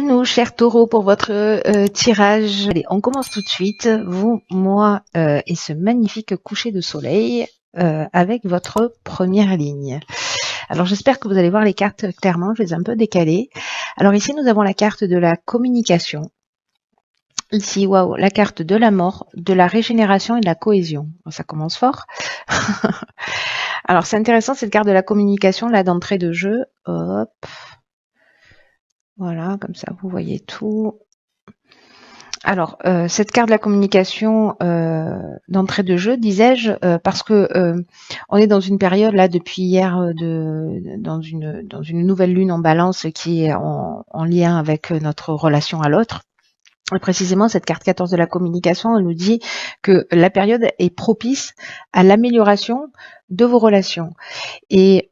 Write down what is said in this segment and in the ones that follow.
nous, chers taureaux, pour votre tirage. Allez, on commence tout de suite. Vous, moi et ce magnifique coucher de soleil avec votre première ligne. Alors, j'espère que vous allez voir les cartes clairement. Je les ai un peu décalées. Alors ici, nous avons la carte de la communication. Ici, waouh, la carte de la mort, de la régénération et de la cohésion. Ça commence fort. Alors, c'est intéressant, cette carte de la communication, là, d'entrée de jeu. Hop. Voilà, comme ça, vous voyez tout. Alors, cette carte de la communication d'entrée de jeu, disais-je, parce que on est dans une période là depuis hier dans une nouvelle lune en Balance qui est en lien avec notre relation à l'autre. Et précisément, cette carte 14 de la communication, elle nous dit que la période est propice à l'amélioration de vos relations. Et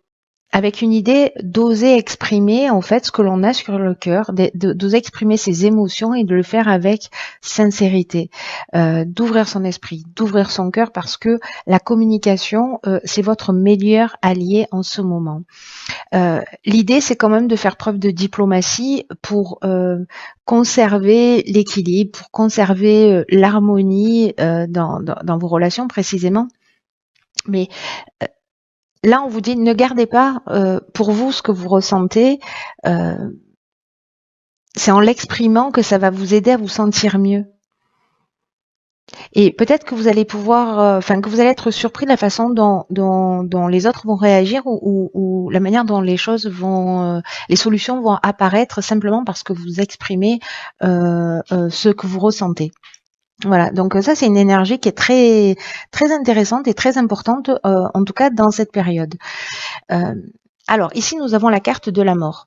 avec une idée d'oser exprimer en fait ce que l'on a sur le cœur, d'oser exprimer ses émotions et de le faire avec sincérité, d'ouvrir son esprit, d'ouvrir son cœur parce que la communication, c'est votre meilleur allié en ce moment. L'idée, c'est quand même de faire preuve de diplomatie pour conserver l'équilibre, pour conserver l'harmonie dans vos relations précisément. Mais là, on vous dit, ne gardez pas pour vous ce que vous ressentez. C'est en l'exprimant que ça va vous aider à vous sentir mieux. Et peut-être que vous allez pouvoir, que vous allez être surpris de la façon dont les autres vont réagir ou la manière dont les choses vont, les solutions vont apparaître simplement parce que vous exprimez ce que vous ressentez. Voilà, donc ça c'est une énergie qui est très très intéressante et très importante, en tout cas dans cette période. Alors ici nous avons la carte de la mort.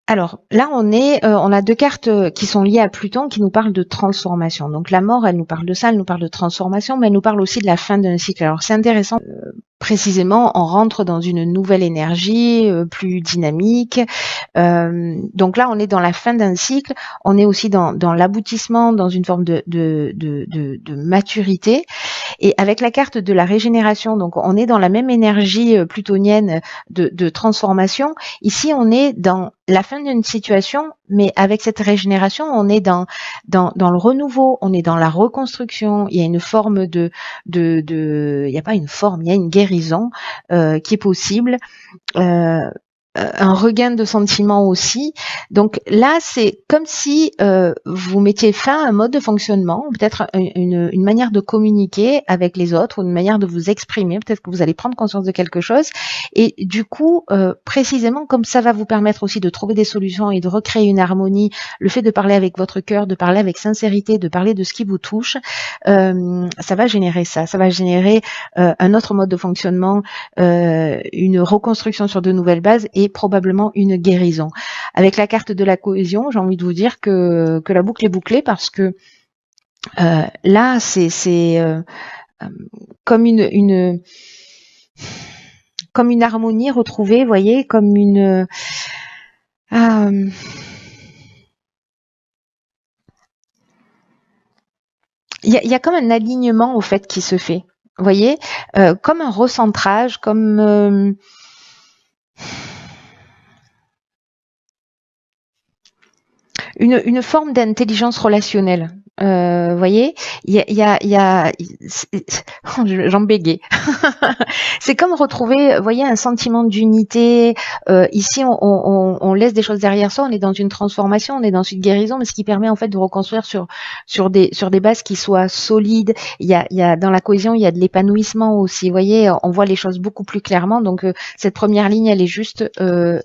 Alors là on a deux cartes qui sont liées à Pluton qui nous parlent de transformation. Donc la mort, elle nous parle de ça, elle nous parle de transformation, mais elle nous parle aussi de la fin d'un cycle. Alors c'est intéressant. Précisément, on rentre dans une nouvelle énergie plus dynamique. Donc là, on est dans la fin d'un cycle. On est aussi dans l'aboutissement, dans une forme de maturité. Et avec la carte de la régénération, donc on est dans la même énergie plutonienne de transformation. Ici, on est dans la fin d'une situation, mais avec cette régénération, on est dans le renouveau, on est dans la reconstruction. Il y a une forme il n'y a pas une forme, il y a une guérison qui est possible. Un regain de sentiments aussi. Donc là, c'est comme si vous mettiez fin à un mode de fonctionnement, peut-être une manière de communiquer avec les autres, ou une manière de vous exprimer. Peut-être que vous allez prendre conscience de quelque chose. Et du coup, précisément, comme ça va vous permettre aussi de trouver des solutions et de recréer une harmonie, le fait de parler avec votre cœur, de parler avec sincérité, de parler de ce qui vous touche, ça va générer ça. Ça va générer un autre mode de fonctionnement, une reconstruction sur de nouvelles bases et probablement une guérison. Avec la carte de la cohésion, j'ai envie de vous dire que la boucle est bouclée parce que là, c'est comme une harmonie retrouvée, vous voyez, comme une il y a comme un alignement au fait qui se fait, vous voyez, comme un recentrage, comme une forme d'intelligence relationnelle. Vous voyez, j'en bégayais. C'est comme retrouver, vous voyez, un sentiment d'unité. Ici, on laisse des choses derrière soi. On est dans une transformation, on est dans une guérison, mais ce qui permet en fait de reconstruire sur des bases qui soient solides. Il y a dans la cohésion, il y a de l'épanouissement aussi. Vous voyez, on voit les choses beaucoup plus clairement. Donc cette première ligne, elle est juste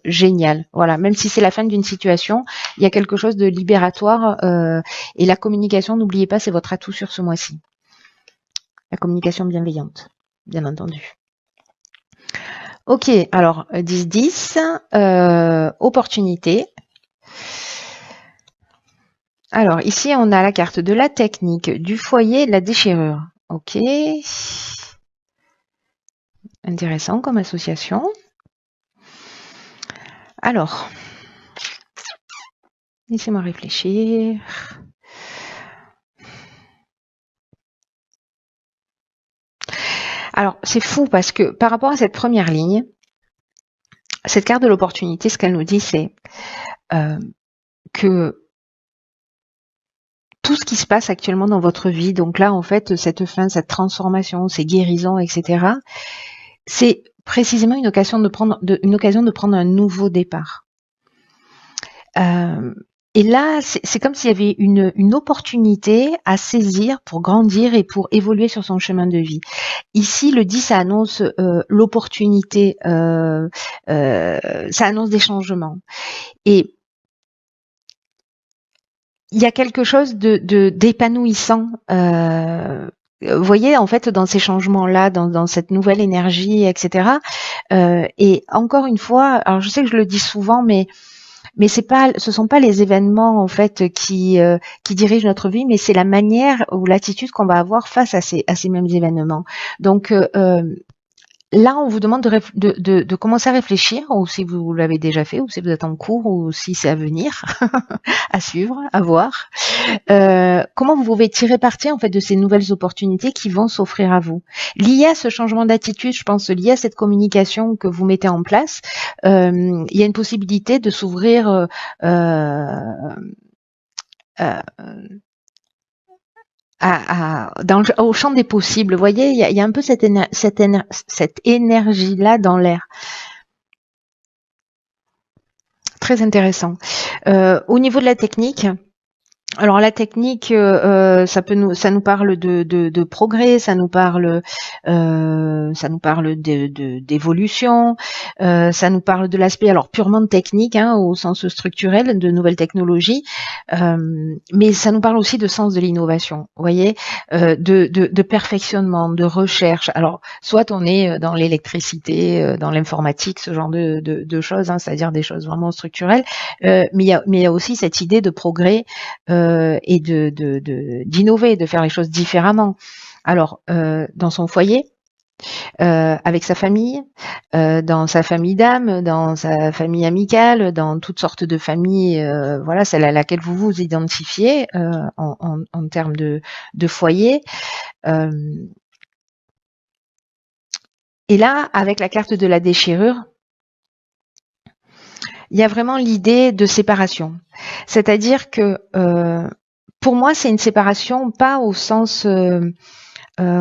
géniale. Voilà, même si c'est la fin d'une situation, il y a quelque chose de libératoire et la communication, n'oubliez pas, c'est votre atout sur ce mois-ci. La communication bienveillante, bien entendu. Ok, alors 10-10, opportunité. Alors ici, on a la carte de la technique, du foyer, de la déchirure. Ok. Intéressant comme association. Alors, laissez-moi réfléchir. Alors, c'est fou parce que par rapport à cette première ligne, cette carte de l'opportunité, ce qu'elle nous dit, c'est que tout ce qui se passe actuellement dans votre vie, donc là en fait cette fin, cette transformation, ces guérisons, etc., c'est précisément une occasion de prendre un nouveau départ. Et là, c'est comme s'il y avait une opportunité à saisir pour grandir et pour évoluer sur son chemin de vie. Ici, le 10, ça annonce l'opportunité, ça annonce des changements. Et il y a quelque chose d'épanouissant. Vous voyez, en fait, dans ces changements-là, dans cette nouvelle énergie, etc. Et encore une fois, alors je sais que je le dis souvent, mais ce sont pas les événements en fait qui dirigent notre vie, mais c'est la manière ou l'attitude qu'on va avoir face à ces mêmes événements. Donc là, on vous demande de commencer à réfléchir, ou si vous l'avez déjà fait, ou si vous êtes en cours, ou si c'est à venir, à suivre, à voir. Comment vous pouvez tirer parti en fait de ces nouvelles opportunités qui vont s'offrir à vous. Lié à ce changement d'attitude, je pense, lié à cette communication que vous mettez en place, il y a une possibilité de s'ouvrir au champ des possibles. Vous voyez, il y a un peu cette énergie-là dans l'air. Très intéressant. Au niveau de la technique, alors la technique, ça nous parle de progrès, ça nous parle d'évolution, ça nous parle de l'aspect alors purement technique, hein, au sens structurel, de nouvelles technologies, mais ça nous parle aussi de sens de l'innovation, vous voyez, de perfectionnement, de recherche. Alors soit on est dans l'électricité, dans l'informatique, ce genre de choses, hein, c'est-à-dire des choses vraiment structurelles, mais il y a aussi cette idée de progrès. Et d'innover, de faire les choses différemment. Alors, dans son foyer, avec sa famille, dans sa famille d'âme, dans sa famille amicale, dans toutes sortes de familles, voilà, celle à laquelle vous vous identifiez en termes de foyer. Et là, avec la carte de la déchirure, il y a vraiment l'idée de séparation. C'est-à-dire que pour moi, c'est une séparation pas au sens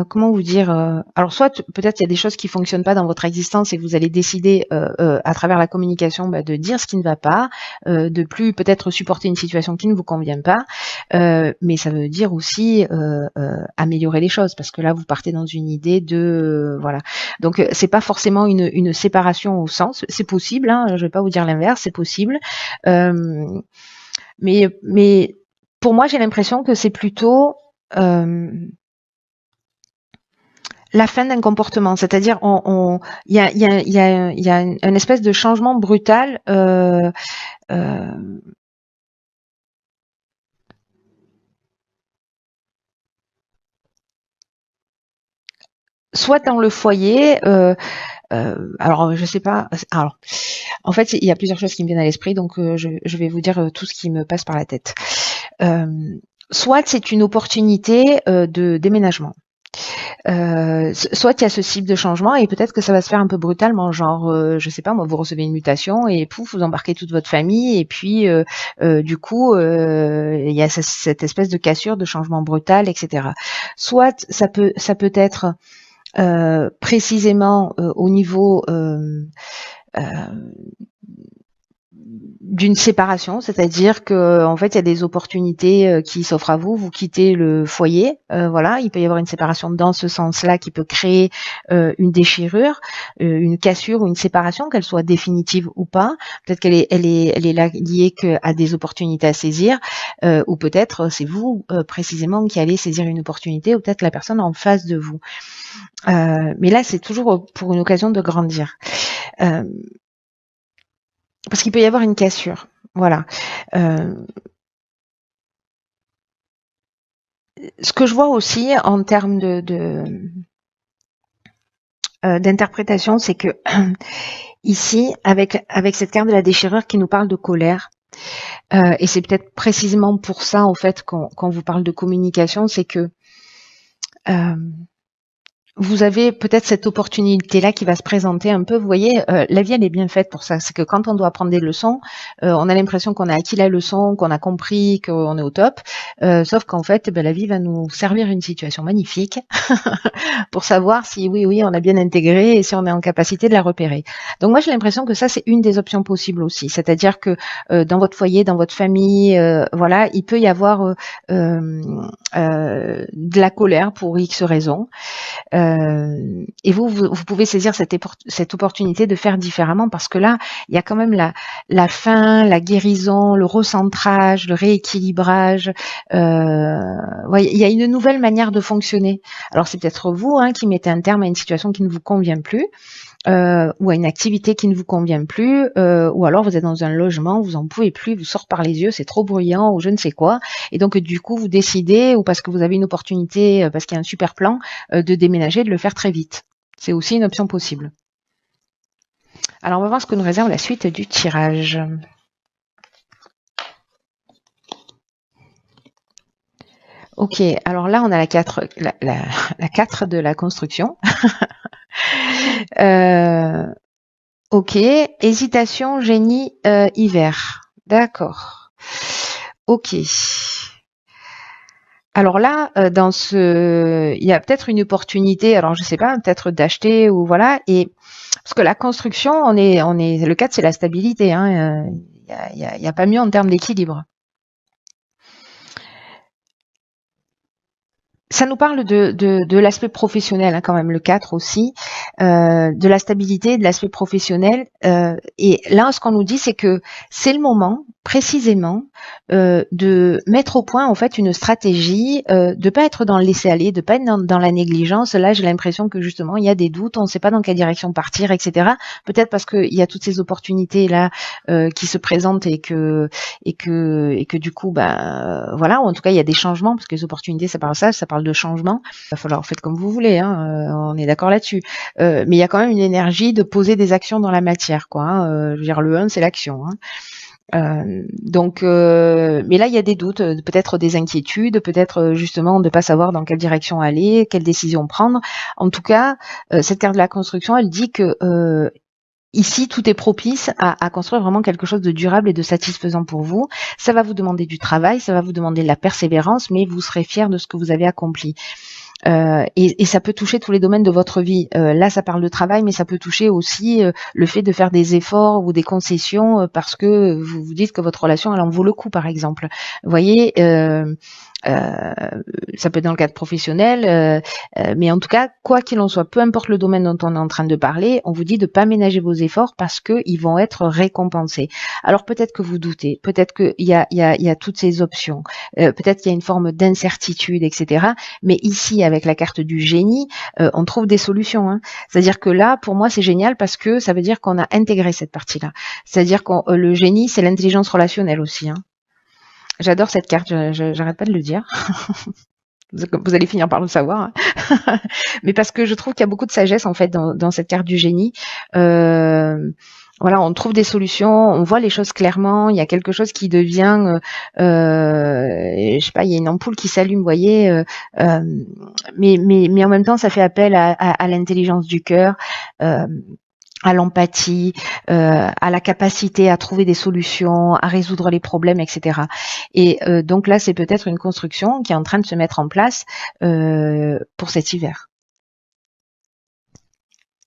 comment vous dire alors soit peut-être il y a des choses qui fonctionnent pas dans votre existence et que vous allez décider à travers la communication de dire ce qui ne va pas, de plus peut-être supporter une situation qui ne vous convient pas, mais ça veut dire aussi améliorer les choses parce que là vous partez dans une idée de voilà. Donc c'est pas forcément une séparation au sens, c'est possible, hein, je vais pas vous dire l'inverse, c'est possible, mais pour moi j'ai l'impression que c'est plutôt la fin d'un comportement, c'est-à-dire il y a une espèce de changement brutal soit dans le foyer, alors je sais pas, alors en fait il y a plusieurs choses qui me viennent à l'esprit, donc je vais vous dire tout ce qui me passe par la tête. Soit c'est une opportunité de déménagement. Soit il y a ce type de changement et peut-être que ça va se faire un peu brutalement, genre je sais pas moi, vous recevez une mutation et pouf, vous embarquez toute votre famille et puis du coup il y a cette espèce de cassure, de changement brutal, etc. Soit ça peut être précisément au niveau d'une séparation, c'est-à-dire que en fait il y a des opportunités qui s'offrent à vous, vous quittez le foyer, voilà, il peut y avoir une séparation dans ce sens-là qui peut créer une déchirure, une cassure ou une séparation, qu'elle soit définitive ou pas. Peut-être qu'elle est là liée à des opportunités à saisir, ou peut-être c'est vous précisément qui allez saisir une opportunité, ou peut-être la personne en face de vous. Mais là c'est toujours pour une occasion de grandir. Parce qu'il peut y avoir une cassure, voilà. Ce que je vois aussi en termes d'interprétation, c'est que ici, avec cette carte de la déchirure qui nous parle de colère, et c'est peut-être précisément pour ça, en fait, quand vous parle de communication, c'est que vous avez peut-être cette opportunité-là qui va se présenter un peu. Vous voyez, la vie, elle est bien faite pour ça. C'est que quand on doit apprendre des leçons, on a l'impression qu'on a acquis la leçon, qu'on a compris, qu'on est au top. Sauf qu'en fait, la vie va nous servir une situation magnifique pour savoir si oui, on a bien intégré et si on est en capacité de la repérer. Donc moi, j'ai l'impression que ça, c'est une des options possibles aussi. C'est-à-dire que dans votre foyer, dans votre famille, voilà, il peut y avoir de la colère pour X raisons. Et vous pouvez saisir cette opportunité de faire différemment parce que là, il y a quand même la fin, la guérison, le recentrage, le rééquilibrage. Ouais, il y a une nouvelle manière de fonctionner. Alors c'est peut-être vous qui mettez un terme à une situation qui ne vous convient plus. Ou à une activité qui ne vous convient plus, ou alors vous êtes dans un logement, vous en pouvez plus, vous sort par les yeux, c'est trop bruyant ou je ne sais quoi, et donc du coup vous décidez, ou parce que vous avez une opportunité, parce qu'il y a un super plan, de déménager, de le faire très vite. C'est aussi une option possible. Alors on va voir ce que nous réserve la suite du tirage. Ok, alors là on a la 4, la 4 de la construction. Ok, hésitation, génie, hiver. D'accord. Ok. Alors là, il y a peut-être une opportunité. Alors je sais pas, peut-être d'acheter ou voilà. Et parce que la construction, le 4, c'est la stabilité. Il y a pas mieux en termes d'équilibre. Ça nous parle de l'aspect professionnel quand même, le 4 aussi, de la stabilité, de l'aspect professionnel. Et là, ce qu'on nous dit, c'est que c'est le moment, précisément, de mettre au point en fait une stratégie, de pas être dans le laisser-aller, de pas être dans la négligence. Là, j'ai l'impression que justement, il y a des doutes, on ne sait pas dans quelle direction partir, etc. Peut-être parce qu'il y a toutes ces opportunités là qui se présentent et que du coup, voilà, ou en tout cas, il y a des changements parce que les opportunités, ça parle de changement. Il va falloir faire comme vous voulez, on est d'accord là-dessus. Mais il y a quand même une énergie de poser des actions dans la matière, quoi. Je veux dire, le 1, c'est l'action. Donc, mais là, il y a des doutes, peut-être des inquiétudes, peut-être justement de pas savoir dans quelle direction aller, quelle décision prendre. En tout cas, cette carte de la construction, elle dit que ici, tout est propice à construire vraiment quelque chose de durable et de satisfaisant pour vous. Ça va vous demander du travail, ça va vous demander de la persévérance, mais vous serez fier de ce que vous avez accompli. Et ça peut toucher tous les domaines de votre vie. Là, ça parle de travail, mais ça peut toucher aussi le fait de faire des efforts ou des concessions parce que vous vous dites que votre relation, elle en vaut le coup, par exemple. Vous voyez, ça peut être dans le cadre professionnel, mais en tout cas, quoi qu'il en soit, peu importe le domaine dont on est en train de parler, on vous dit de pas ménager vos efforts parce qu'ils vont être récompensés. Alors peut-être que vous doutez, peut-être qu'il y a toutes ces options, peut-être qu'il y a une forme d'incertitude, etc. Mais ici, avec la carte du génie, on trouve des solutions. C'est-à-dire que là, pour moi, c'est génial parce que ça veut dire qu'on a intégré cette partie-là. C'est-à-dire que le génie, c'est l'intelligence relationnelle aussi. J'adore cette carte, j'arrête pas de le dire. Vous allez finir par le savoir. Mais parce que je trouve qu'il y a beaucoup de sagesse en fait dans cette carte du génie. Voilà, on trouve des solutions, on voit les choses clairement. Il y a quelque chose qui devient, je sais pas, il y a une ampoule qui s'allume, vous voyez. Mais en même temps, ça fait appel à l'intelligence du cœur. À l'empathie, à la capacité à trouver des solutions, à résoudre les problèmes, etc. Et donc là, c'est peut-être une construction qui est en train de se mettre en place pour cet hiver.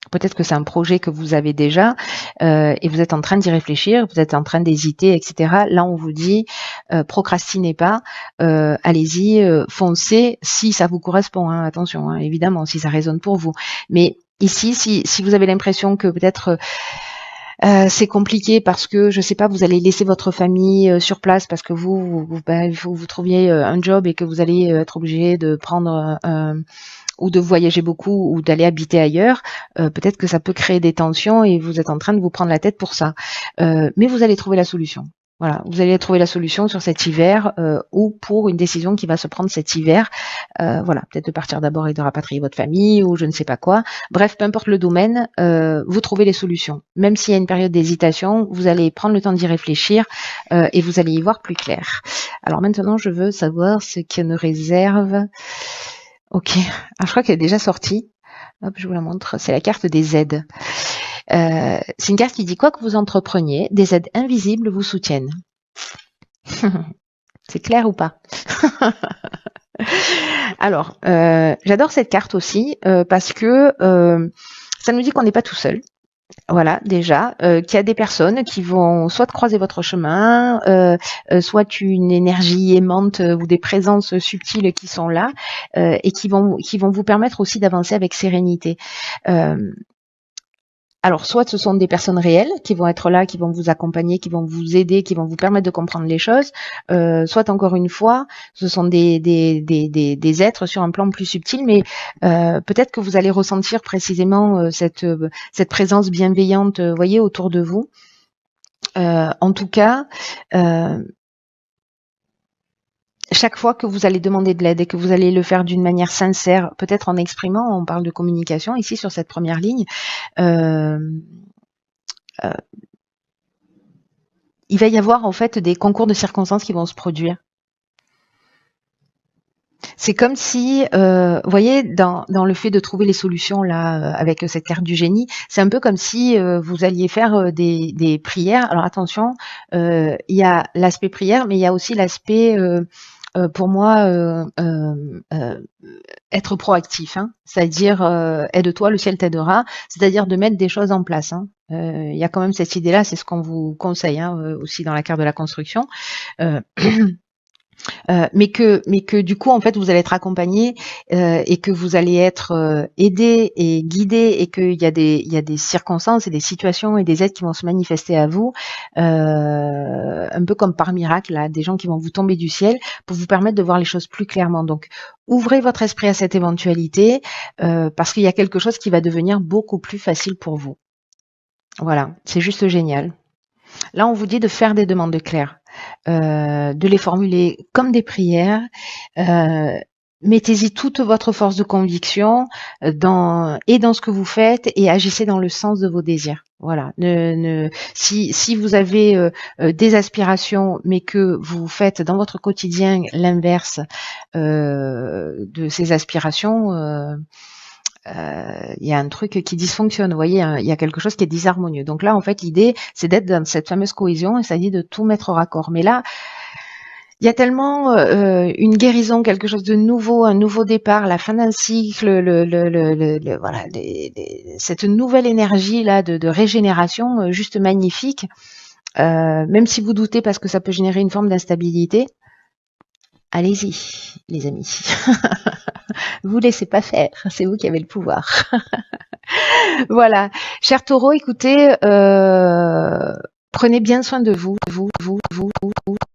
Peut-être que c'est un projet que vous avez déjà et vous êtes en train d'y réfléchir, vous êtes en train d'hésiter, etc. Là, on vous dit, procrastinez pas, allez-y, foncez si ça vous correspond. Attention, évidemment, si ça résonne pour vous. Mais ici, si vous avez l'impression que peut-être c'est compliqué parce que je sais pas, vous allez laisser votre famille sur place parce que vous trouviez un job et que vous allez être obligé de prendre ou de voyager beaucoup ou d'aller habiter ailleurs, peut-être que ça peut créer des tensions et vous êtes en train de vous prendre la tête pour ça. Mais vous allez trouver la solution. Voilà, vous allez trouver la solution sur cet hiver ou pour une décision qui va se prendre cet hiver. Voilà, peut-être de partir d'abord et de rapatrier votre famille ou je ne sais pas quoi. Bref, peu importe le domaine, vous trouvez les solutions. Même s'il y a une période d'hésitation, vous allez prendre le temps d'y réfléchir et vous allez y voir plus clair. Alors maintenant, je veux savoir ce que nous réserve. Ok, alors je crois qu'elle est déjà sortie. Hop, je vous la montre. C'est la carte des aides. C'est une carte qui dit quoi que vous entrepreniez, des aides invisibles vous soutiennent. C'est clair ou pas? Alors, j'adore cette carte aussi parce que ça nous dit qu'on n'est pas tout seul. Voilà, déjà, qu'il y a des personnes qui vont soit croiser votre chemin, soit une énergie aimante ou des présences subtiles qui sont là et qui vont vous permettre aussi d'avancer avec sérénité. Alors, soit ce sont des personnes réelles qui vont être là, qui vont vous accompagner, qui vont vous aider, qui vont vous permettre de comprendre les choses, soit encore une fois, ce sont des êtres sur un plan plus subtil, mais peut-être que vous allez ressentir précisément cette présence bienveillante, voyez, autour de vous. En tout cas, chaque fois que vous allez demander de l'aide et que vous allez le faire d'une manière sincère, peut-être en exprimant, on parle de communication ici sur cette première ligne, il va y avoir en fait des concours de circonstances qui vont se produire. C'est comme si, vous voyez, dans le fait de trouver les solutions là, avec cette carte du génie, c'est un peu comme si vous alliez faire des prières. Alors attention, il y a l'aspect prière, mais il y a aussi l'aspect pour moi, être proactif, hein, c'est-à-dire aide-toi, le ciel t'aidera, c'est-à-dire de mettre des choses en place. Hein. Il y a quand même cette idée-là, c'est ce qu'on vous conseille hein, aussi dans la carte de la construction. Mais que du coup en fait vous allez être accompagné et que vous allez être aidé et guidé et qu'il y a des circonstances et des situations et des aides qui vont se manifester à vous un peu comme par miracle là, des gens qui vont vous tomber du ciel pour vous permettre de voir les choses plus clairement. Donc ouvrez votre esprit à cette éventualité parce qu'il y a quelque chose qui va devenir beaucoup plus facile pour vous. Voilà, c'est juste génial. Là, on vous dit de faire des demandes claires, de les formuler comme des prières. Mettez-y toute votre force de conviction dans ce que vous faites et agissez dans le sens de vos désirs. Voilà. Si vous avez des aspirations, mais que vous faites dans votre quotidien l'inverse de ces aspirations, il y a un truc qui dysfonctionne, vous voyez, il y a quelque chose qui est disharmonieux. Donc là, en fait, l'idée, c'est d'être dans cette fameuse cohésion, et ça dit de tout mettre au raccord. Mais là, il y a tellement une guérison, quelque chose de nouveau, un nouveau départ, la fin d'un cycle, voilà, cette nouvelle énergie là de régénération, juste magnifique. Même si vous doutez parce que ça peut générer une forme d'instabilité, allez-y, les amis. Vous laissez pas faire, c'est vous qui avez le pouvoir. Voilà. Cher Taureau, écoutez, prenez bien soin de vous.